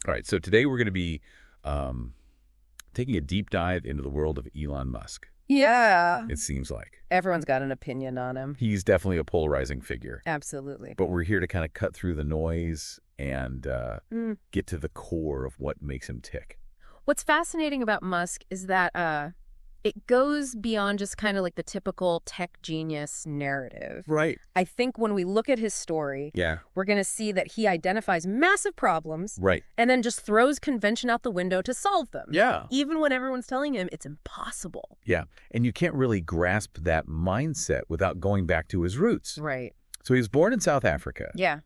All right, so today we're going to be taking a deep dive into the world of Elon Musk. Yeah. It seems like. Everyone's got an opinion on him. He's definitely a polarizing figure. Absolutely. But we're here to kind of cut through the noise and get to the core of what makes him tick. What's fascinating about Musk is that it goes beyond just kind of like the typical tech genius narrative. Right. I think when we look at his story, we're going to see that he identifies massive problems and then just throws convention out the window to solve them. Yeah. Even when everyone's telling him it's impossible. Yeah. And you can't really grasp that mindset without going back to his roots. Right. So he was born in South Africa. Yeah.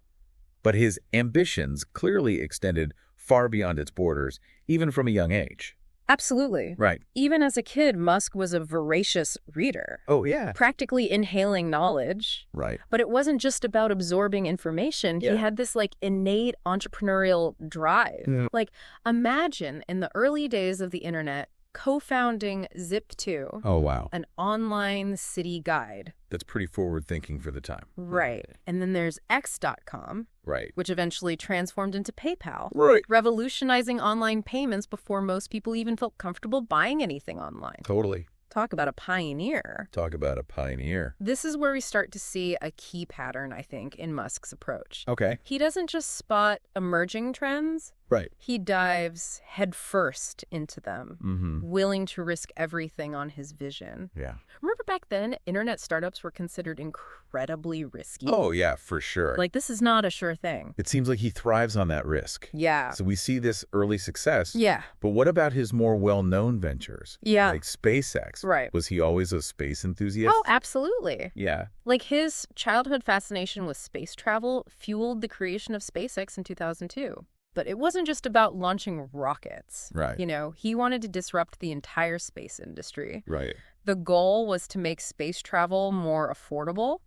But his ambitions clearly extended far beyond its borders, even from a young age. Absolutely. Right. Even as a kid, Musk was a voracious reader. Oh, yeah. Practically inhaling knowledge. Right. But it wasn't just about absorbing information. Yeah. He had this innate entrepreneurial drive. Yeah. Imagine in the early days of the internet, co-founding Zip2. Oh, wow. An online city guide. That's pretty forward-thinking for the time. Right. And then there's X.com. Right. Which eventually transformed into PayPal. Right. Revolutionizing online payments before most people even felt comfortable buying anything online. Totally. Talk about a pioneer. Talk about a pioneer. This is where we start to see a key pattern, I think, in Musk's approach. Okay. He doesn't just spot emerging trends. Right. He dives headfirst into them, willing to risk everything on his vision. Yeah. Remember back then, internet startups were considered incredibly risky? Oh, yeah, for sure. This is not a sure thing. It seems like he thrives on that risk. Yeah. So we see this early success. Yeah. But what about his more well-known ventures? Yeah. Like SpaceX. Right. Was he always a space enthusiast? Oh, absolutely. Yeah. His childhood fascination with space travel fueled the creation of SpaceX in 2002. But it wasn't just about launching rockets. Right. He wanted to disrupt the entire space industry. Right. The goal was to make space travel more affordable,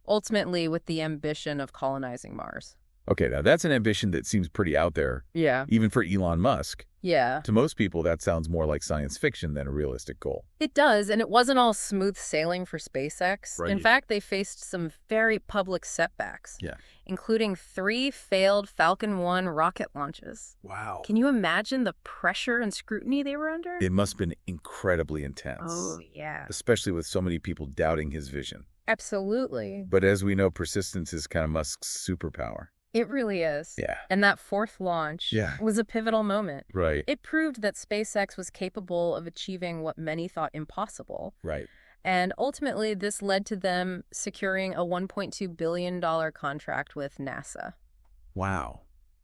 ultimately with the ambition of colonizing Mars. Okay, now that's an ambition that seems pretty out there. Yeah. Even for Elon Musk. Yeah. To most people, that sounds more like science fiction than a realistic goal. It does, and it wasn't all smooth sailing for SpaceX. Right. In fact, they faced some very public setbacks. Yeah. Including 3 failed Falcon 1 rocket launches. Wow. Can you imagine the pressure and scrutiny they were under? It must have been incredibly intense. Oh, yeah. Especially with so many people doubting his vision. Absolutely. But as we know, persistence is kind of Musk's superpower. It really is. Yeah. And that 4th launch was a pivotal moment. Right. It proved that SpaceX was capable of achieving what many thought impossible. Right. And ultimately, this led to them securing a $1.2 billion contract with NASA. Wow.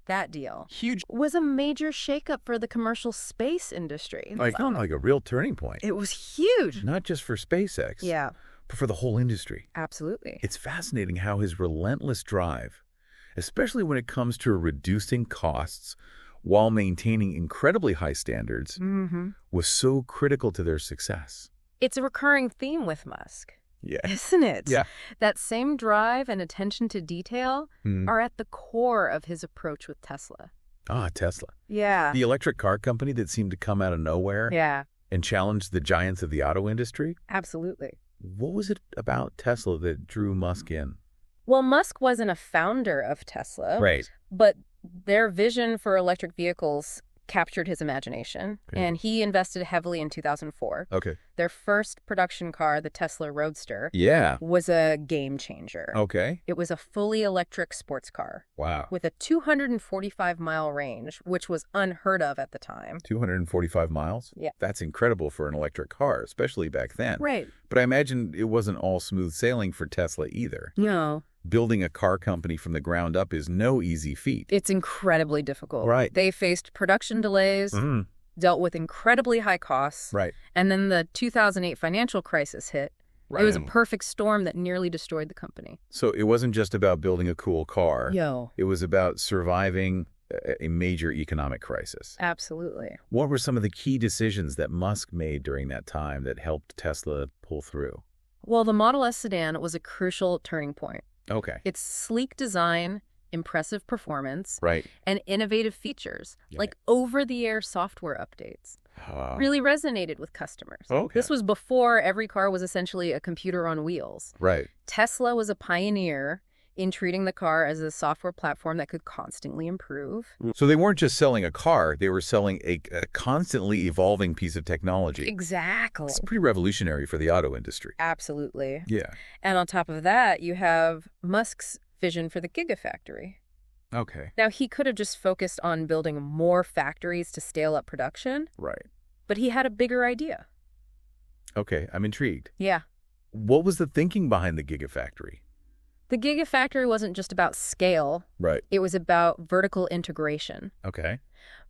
That deal Huge. was a major shakeup for the commercial space industry. Like a real turning point. It was huge. Not just for SpaceX. Yeah. But for the whole industry. Absolutely. It's fascinating how his relentless drive, especially when it comes to reducing costs while maintaining incredibly high standards, was so critical to their success. It's a recurring theme with Musk. Yeah. Isn't it? Yeah. That same drive and attention to detail are at the core of his approach with Tesla. Ah, Tesla. Yeah. The electric car company that seemed to come out of nowhere and challenge the giants of the auto industry. Absolutely. What was it about Tesla that drew Musk in? Well, Musk wasn't a founder of Tesla. Right. But their vision for electric vehicles captured his imagination, and he invested heavily in 2004. Okay. Their first production car, the Tesla Roadster, was a game changer. Okay. It was a fully electric sports car. Wow. With a 245-mile range, which was unheard of at the time. 245 miles? Yeah. That's incredible for an electric car, especially back then. Right. But I imagine it wasn't all smooth sailing for Tesla either. No. Building a car company from the ground up is no easy feat. It's incredibly difficult. Right. They faced production delays, dealt with incredibly high costs. Right. And then the 2008 financial crisis hit. Right. It was a perfect storm that nearly destroyed the company. So it wasn't just about building a cool car. It was about surviving a major economic crisis. Absolutely. What were some of the key decisions that Musk made during that time that helped Tesla pull through? Well, the Model S sedan was a crucial turning point. Okay. Its sleek design, impressive performance, and innovative features, like over-the-air software updates, really resonated with customers. Okay. This was before every car was essentially a computer on wheels. Right. Tesla was a pioneer in treating the car as a software platform that could constantly improve. So they weren't just selling a car, they were selling a constantly evolving piece of technology. Exactly. It's pretty revolutionary for the auto industry. Absolutely. Yeah. And on top of that, you have Musk's vision for the Gigafactory. Okay. Now, he could have just focused on building more factories to scale up production. Right. But he had a bigger idea. Okay, I'm intrigued. Yeah. What was the thinking behind the Gigafactory? The Gigafactory wasn't just about scale. Right. It was about vertical integration. Okay.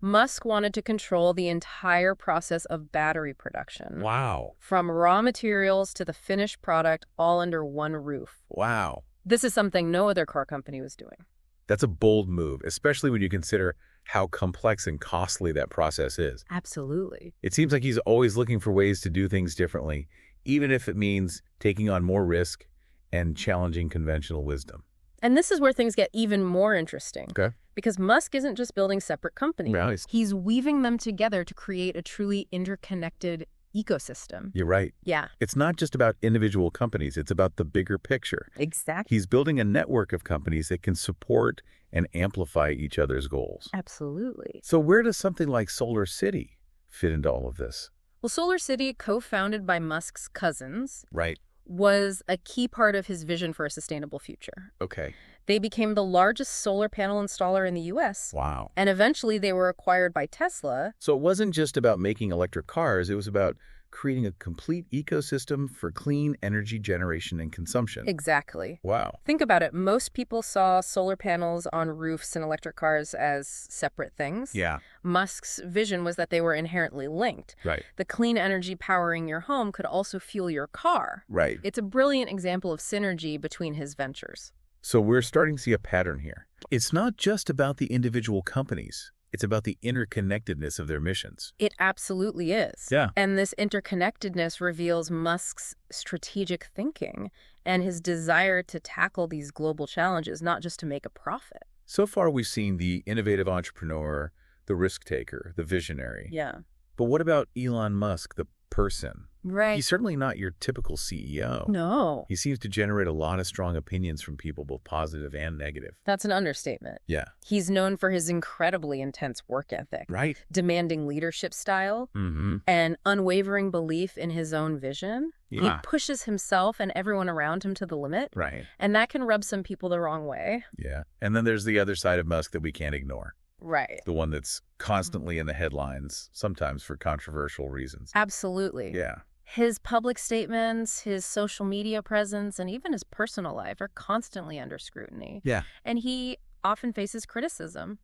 Musk wanted to control the entire process of battery production. Wow. From raw materials to the finished product, all under one roof. Wow. This is something no other car company was doing. That's a bold move, especially when you consider how complex and costly that process is. Absolutely. It seems like he's always looking for ways to do things differently, even if it means taking on more risk and challenging conventional wisdom. And this is where things get even more interesting. Okay. Because Musk isn't just building separate companies. Yeah, He's weaving them together to create a truly interconnected ecosystem. You're right. Yeah. It's not just about individual companies. It's about the bigger picture. Exactly. He's building a network of companies that can support and amplify each other's goals. Absolutely. So where does something like Solar City fit into all of this? Well, Solar City, co-founded by Musk's cousins, Right. was a key part of his vision for a sustainable future. Okay. They became the largest solar panel installer in the U.S. Wow. And eventually they were acquired by Tesla. So it wasn't just about making electric cars. It was about creating a complete ecosystem for clean energy generation and consumption. Exactly. Wow. Think about it. Most people saw solar panels on roofs and electric cars as separate things. Yeah. Musk's vision was that they were inherently linked. Right. The clean energy powering your home could also fuel your car. Right. It's a brilliant example of synergy between his ventures. So we're starting to see a pattern here. It's not just about the individual companies. It's about the interconnectedness of their missions. It absolutely is. Yeah. And this interconnectedness reveals Musk's strategic thinking and his desire to tackle these global challenges, not just to make a profit. So far, we've seen the innovative entrepreneur, the risk taker, the visionary. Yeah. But what about Elon Musk, the person? Right. He's certainly not your typical CEO. No. He seems to generate a lot of strong opinions from people, both positive and negative. That's an understatement. Yeah. He's known for his incredibly intense work ethic, Right. demanding leadership style, Mm-hmm. and unwavering belief in his own vision. Yeah. He pushes himself and everyone around him to the limit, Right. and that can rub some people the wrong way. Yeah. And then there's the other side of Musk that we can't ignore. Right. The one that's constantly in the headlines, sometimes for controversial reasons. Absolutely. Yeah. His public statements, his social media presence, and even his personal life are constantly under scrutiny. Yeah. And he often faces criticism.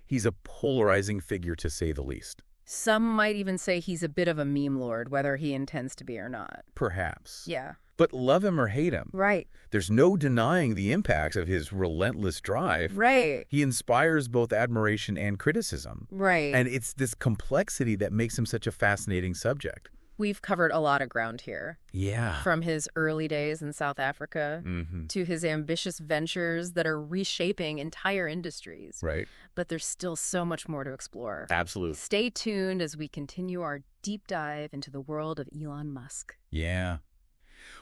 He's a polarizing figure, to say the least. Some might even say he's a bit of a meme lord, whether he intends to be or not. Perhaps. Yeah. But love him or hate him, Right. there's no denying the impacts of his relentless drive. Right. He inspires both admiration and criticism. Right. And it's this complexity that makes him such a fascinating subject. We've covered a lot of ground here. Yeah. From his early days in South Africa Mm-hmm. to his ambitious ventures that are reshaping entire industries. Right. But there's still so much more to explore. Absolutely. Stay tuned as we continue our deep dive into the world of Elon Musk. Yeah.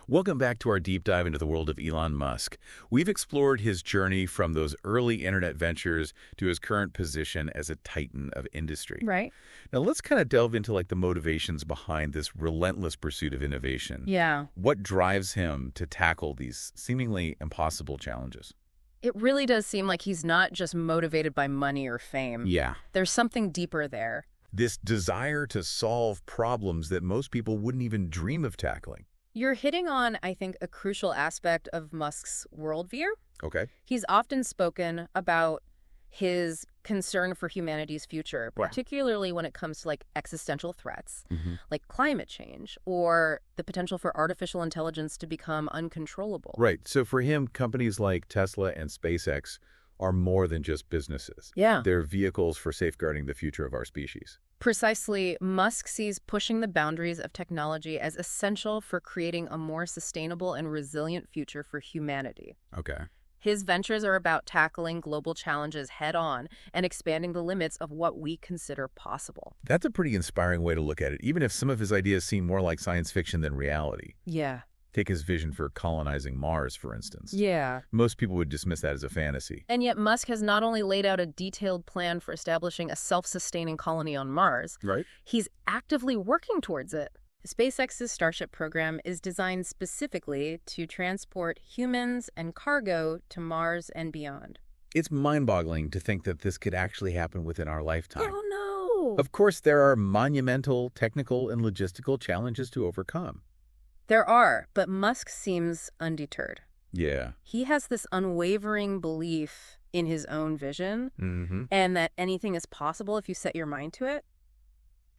Welcome back to our deep dive into the world of Elon Musk. We've explored his journey from those early internet ventures to his current position as a titan of industry. Right. Now let's kind of delve into the motivations behind this relentless pursuit of innovation. Yeah. What drives him to tackle these seemingly impossible challenges? It really does seem like he's not just motivated by money or fame. Yeah. There's something deeper there. This desire to solve problems that most people wouldn't even dream of tackling. You're hitting on, I think, a crucial aspect of Musk's worldview. Okay. He's often spoken about his concern for humanity's future, Wow. particularly when it comes to existential threats, Mm-hmm. like climate change or the potential for artificial intelligence to become uncontrollable. Right. So for him, companies like Tesla and SpaceX are more than just businesses. Yeah. They're vehicles for safeguarding the future of our species. Precisely, Musk sees pushing the boundaries of technology as essential for creating a more sustainable and resilient future for humanity. Okay. His ventures are about tackling global challenges head-on and expanding the limits of what we consider possible. That's a pretty inspiring way to look at it, even if some of his ideas seem more like science fiction than reality. Yeah. Take his vision for colonizing Mars, for instance. Yeah. Most people would dismiss that as a fantasy. And yet Musk has not only laid out a detailed plan for establishing a self-sustaining colony on Mars, right? He's actively working towards it. SpaceX's Starship program is designed specifically to transport humans and cargo to Mars and beyond. It's mind-boggling to think that this could actually happen within our lifetime. Oh, no! Of course, there are monumental technical and logistical challenges to overcome. There are, but Musk seems undeterred. Yeah. He has this unwavering belief in his own vision and that anything is possible if you set your mind to it.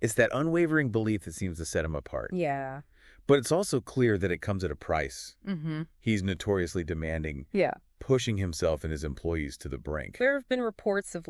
It's that unwavering belief that seems to set him apart. Yeah. But it's also clear that it comes at a price. Mm-hmm. He's notoriously demanding, pushing himself and his employees to the brink. There have been reports of,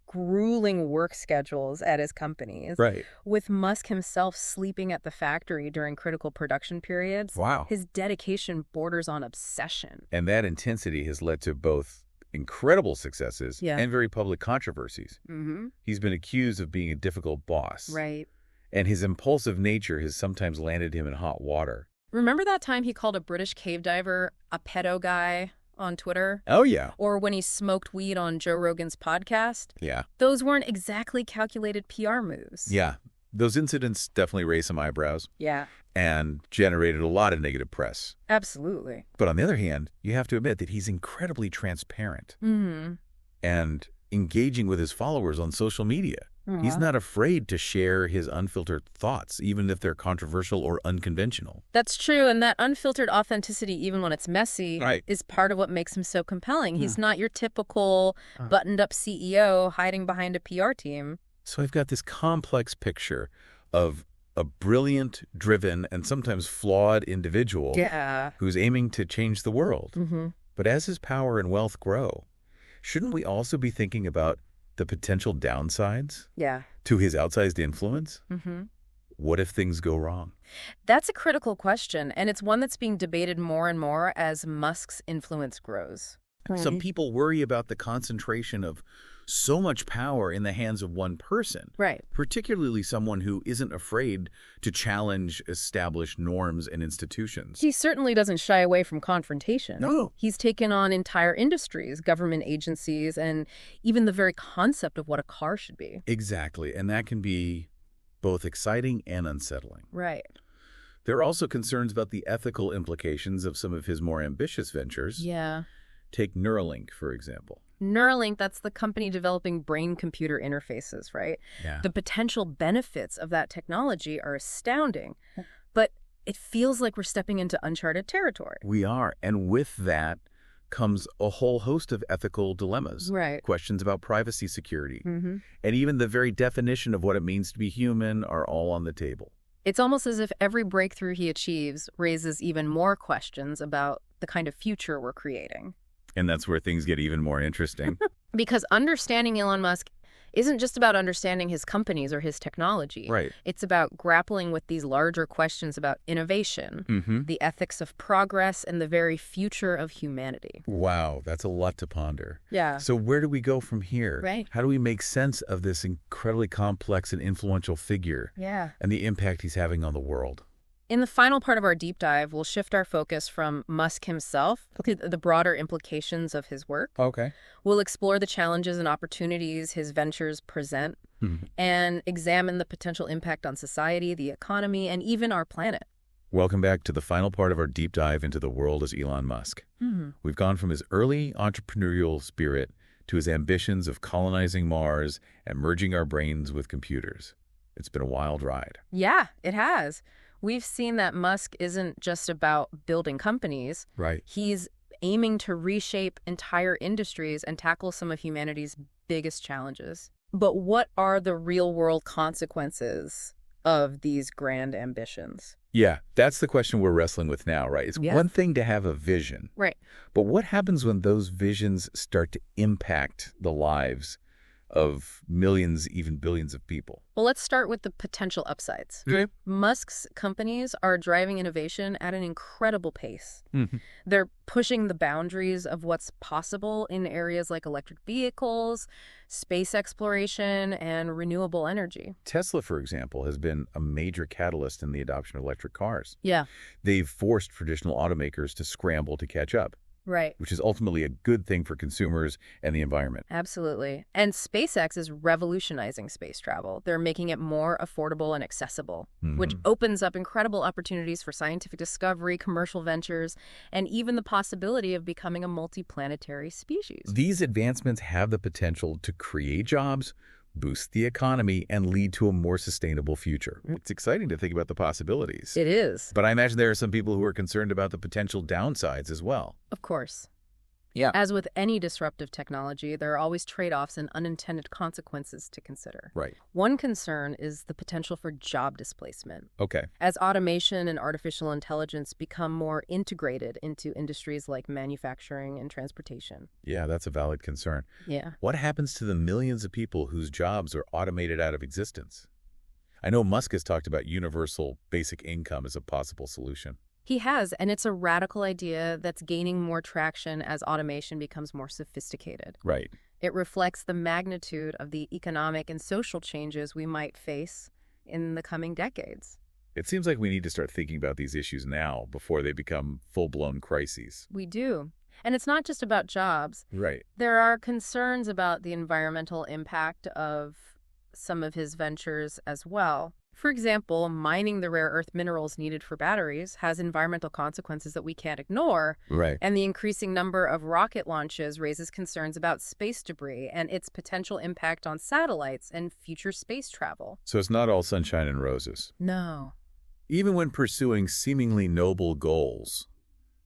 grueling work schedules at his companies. Right. With Musk himself sleeping at the factory during critical production periods. Wow. His dedication borders on obsession. And that intensity has led to both incredible successes and very public controversies. Mm-hmm. He's been accused of being a difficult boss. Right. And his impulsive nature has sometimes landed him in hot water. Remember that time he called a British cave diver a pedo guy on Twitter? Oh, yeah. Or when he smoked weed on Joe Rogan's podcast? Yeah. Those weren't exactly calculated PR moves. Yeah. Those incidents definitely raised some eyebrows. Yeah. And generated a lot of negative press. Absolutely. But on the other hand, you have to admit that he's incredibly transparent and engaging with his followers on social media. He's not afraid to share his unfiltered thoughts, even if they're controversial or unconventional. That's true, and that unfiltered authenticity, even when it's messy, is part of what makes him so compelling. He's not your typical buttoned-up CEO hiding behind a PR team. So I've got this complex picture of a brilliant, driven, and sometimes flawed individual who's aiming to change the world. But as his power and wealth grow, shouldn't we also be thinking about the potential downsides to his outsized influence? What if things go wrong? That's a critical question, and it's one that's being debated more and more as Musk's influence grows. Some people worry about the concentration of so much power in the hands of one person. Right. Particularly someone who isn't afraid to challenge established norms and institutions. He certainly doesn't shy away from confrontation. No. He's taken on entire industries, government agencies, and even the very concept of what a car should be. Exactly. And that can be both exciting and unsettling. Right. There are also concerns about the ethical implications of some of his more ambitious ventures. Yeah. Take Neuralink, for example. Neuralink, that's the company developing brain-computer interfaces, right? Yeah. The potential benefits of that technology are astounding, but it feels like we're stepping into uncharted territory. We are, and with that comes a whole host of ethical dilemmas. Right. Questions about privacy security, and even the very definition of what it means to be human are all on the table. It's almost as if every breakthrough he achieves raises even more questions about the kind of future we're creating. And that's where things get even more interesting. Because understanding Elon Musk isn't just about understanding his companies or his technology. Right. It's about grappling with these larger questions about innovation, the ethics of progress, and the very future of humanity. Wow, that's a lot to ponder. Yeah. So where do we go from here? Right. How do we make sense of this incredibly complex and influential figure and the impact he's having on the world? In the final part of our deep dive, we'll shift our focus from Musk himself to the broader implications of his work. Okay. We'll explore the challenges and opportunities his ventures present and examine the potential impact on society, the economy, and even our planet. Welcome back to the final part of our deep dive into the world as Elon Musk. We've gone from his early entrepreneurial spirit to his ambitions of colonizing Mars and merging our brains with computers. It's been a wild ride. Yeah, it has. We've seen that Musk isn't just about building companies. Right. He's aiming to reshape entire industries and tackle some of humanity's biggest challenges. But what are the real-world consequences of these grand ambitions? Yeah, that's the question we're wrestling with now, right? It's one thing to have a vision. Right. But what happens when those visions start to impact the lives of millions, even billions of people. Well, let's start with the potential upsides. Okay. Musk's companies are driving innovation at an incredible pace. Mm-hmm. They're pushing the boundaries of what's possible in areas like electric vehicles, space exploration, and renewable energy. Tesla, for example, has been a major catalyst in the adoption of electric cars. Yeah, They've forced traditional automakers to scramble to catch up, right. which is ultimately a good thing for consumers and the environment. Absolutely. And SpaceX is revolutionizing space travel. They're making it more affordable and accessible, which opens up incredible opportunities for scientific discovery, commercial ventures, and even the possibility of becoming a multiplanetary species. These advancements have the potential to create jobs, boost the economy, and lead to a more sustainable future. It's exciting to think about the possibilities. It is. But I imagine there are some people who are concerned about the potential downsides as well. Of course. Yeah. As with any disruptive technology, there are always trade-offs and unintended consequences to consider. Right. One concern is the potential for job displacement. Okay. As automation and artificial intelligence become more integrated into industries like manufacturing and transportation. Yeah, that's a valid concern. Yeah. What happens to the millions of people whose jobs are automated out of existence? I know Musk has talked about universal basic income as a possible solution. He has, and it's a radical idea that's gaining more traction as automation becomes more sophisticated. Right. It reflects the magnitude of the economic and social changes we might face in the coming decades. It seems like we need to start thinking about these issues now before they become full-blown crises. We do. And it's not just about jobs. Right. There are concerns about the environmental impact of some of his ventures as well. For example, mining the rare earth minerals needed for batteries has environmental consequences that we can't ignore. Right. And the increasing number of rocket launches raises concerns about space debris and its potential impact on satellites and future space travel. So it's not all sunshine and roses. No. Even when pursuing seemingly noble goals,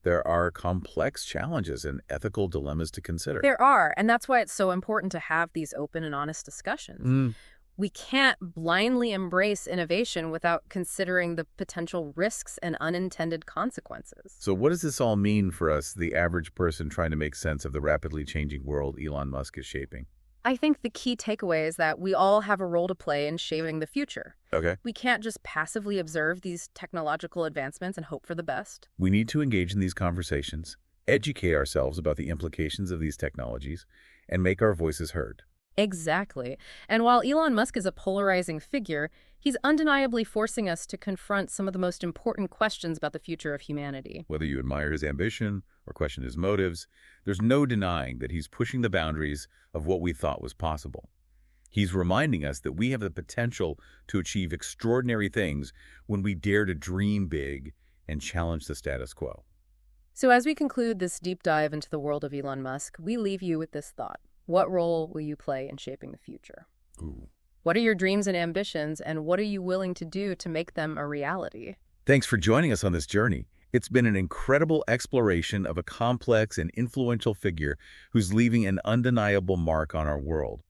there are complex challenges and ethical dilemmas to consider. There are, and that's why it's so important to have these open and honest discussions. We can't blindly embrace innovation without considering the potential risks and unintended consequences. So what does this all mean for us, the average person trying to make sense of the rapidly changing world Elon Musk is shaping? I think the key takeaway is that we all have a role to play in shaping the future. Okay. We can't just passively observe these technological advancements and hope for the best. We need to engage in these conversations, educate ourselves about the implications of these technologies, and make our voices heard. Exactly. And while Elon Musk is a polarizing figure, he's undeniably forcing us to confront some of the most important questions about the future of humanity. Whether you admire his ambition or question his motives, there's no denying that he's pushing the boundaries of what we thought was possible. He's reminding us that we have the potential to achieve extraordinary things when we dare to dream big and challenge the status quo. So as we conclude this deep dive into the world of Elon Musk, we leave you with this thought. What role will you play in shaping the future? Ooh. What are your dreams and ambitions, and what are you willing to do to make them a reality? Thanks for joining us on this journey. It's been an incredible exploration of a complex and influential figure who's leaving an undeniable mark on our world.